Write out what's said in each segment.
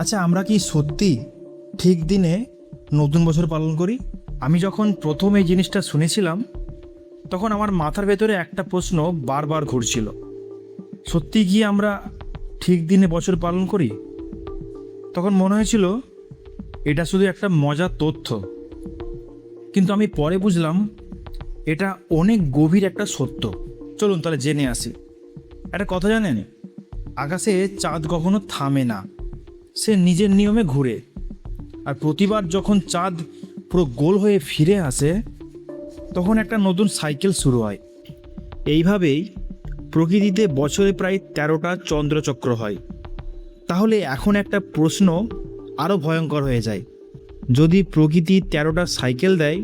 আচ্ছা, আমরা কি সত্যি ঠিক দিনে নতুন বছর পালন করি? আমি যখন প্রথম এই জিনিসটা শুনেছিলাম তখন আমার মাথার ভেতরে একটা প্রশ্ন বারবার ঘুরছিল। সত্যি কি আমরা ঠিক দিনে বছর পালন করি? তখন মনে হয়েছিল এটা শুধু একটা মজার তথ্য, কিন্তু আমি পরে বুঝলাম এটা অনেক গভীর একটা সত্য। চলুন তাহলে জেনে আসি। একটা কথা জানেন, আকাশে চাঁদ কখনো থামে না, সে নিজের নিয়মে ঘুরে। আর প্রতিবার যখন চাঁদ পুরো গোল হয়ে ফিরে আসে তখন একটা নতুন সাইকেল শুরু হয়। এইভাবেই প্রকৃতিতে বছরে প্রায় ১৩টা চন্দ্রচক্র হয়। তাহলে এখন একটা প্রশ্ন আরও ভয়ঙ্কর হয়ে যায়, যদি প্রকৃতি ১৩টা সাইকেল দেয়,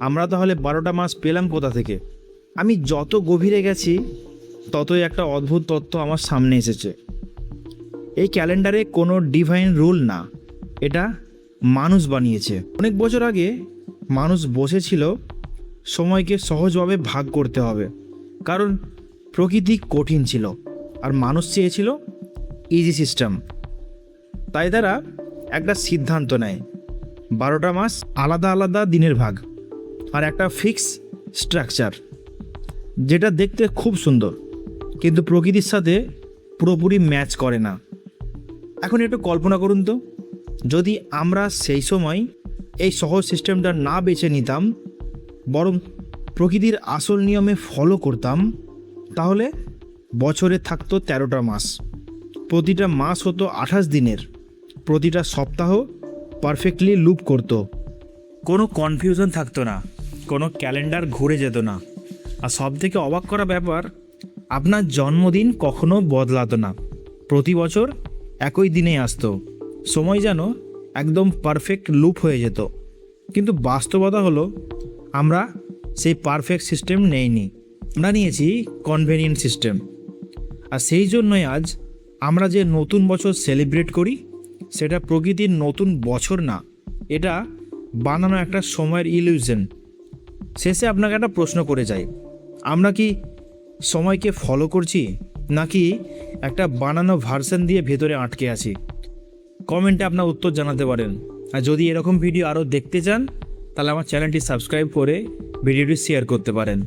আমরা তাহলে ১২টা মাস পেলাম কোথা থেকে? আমি যত গভীরে গেছি ততই একটা অদ্ভুত তথ্য আমার সামনে এসেছে। এই ক্যালেন্ডারে কোনো ডিভাইন রুল না, এটা মানুষ বানিয়েছে। অনেক বছর আগে মানুষ বসেছিল সময়কে সহজভাবে ভাগ করতে হবে, কারণ প্রকৃতি কঠিন ছিল আর মানুষ চেয়েছিল ইজি সিস্টেম। তাই তারা একটা সিদ্ধান্ত নেয়, ১২টা মাস আলাদা আলাদা দিনের ভাগ আর একটা ফিক্স স্ট্রাকচার, যেটা দেখতে খুব সুন্দর কিন্তু প্রকৃতির সাথে পুরোপুরি ম্যাচ করে না। এখন একটু কল্পনা করুন তো, যদি আমরা সেই সময় এই সহজ সিস্টেমটা না বেছে নিতাম, বরং প্রকৃতির আসল নিয়মে ফলো করতাম, তাহলে বছরে থাকতো ১৩টা মাস, প্রতিটা মাস হতো ২৮ দিনের, প্রতিটা সপ্তাহ পারফেক্টলি লুপ করতো, কোনো কনফিউশন থাকতো না, কোনো ক্যালেন্ডার ঘুরে যেত না। আর সবথেকে অবাক করা ব্যাপার, আপনার জন্মদিন কখনো বদলাতো না, প্রতি বছর একই দিনেই আসতো। সময় যেন একদম পারফেক্ট লুপ হয়ে যেত। কিন্তু বাস্তবতা হলো, আমরা সেই পারফেক্ট সিস্টেম নেইনি, আমরা নিয়েছি কনভেনিয়েন্ট সিস্টেম। আর সেই জন্যই আজ আমরা যে নতুন বছর সেলিব্রেট করি, সেটা প্রকৃতির নতুন বছর না, এটা বানানো একটা সময়ের ইলিউশন। শেষে আপনাকে একটা প্রশ্ন করে যাই, আমরা কি সময়কে ফলো করছি, নাকি একটা বানানো ভার্সন দিয়ে ভেতরে আটকে আছি? কমেন্টে আপনার উত্তর জানাতে পারেন। আর যদি এরকম ভিডিও আরও দেখতে চান, তাহলে আমার চ্যানেলটি সাবস্ক্রাইব করে ভিডিওটি শেয়ার করতে পারেন।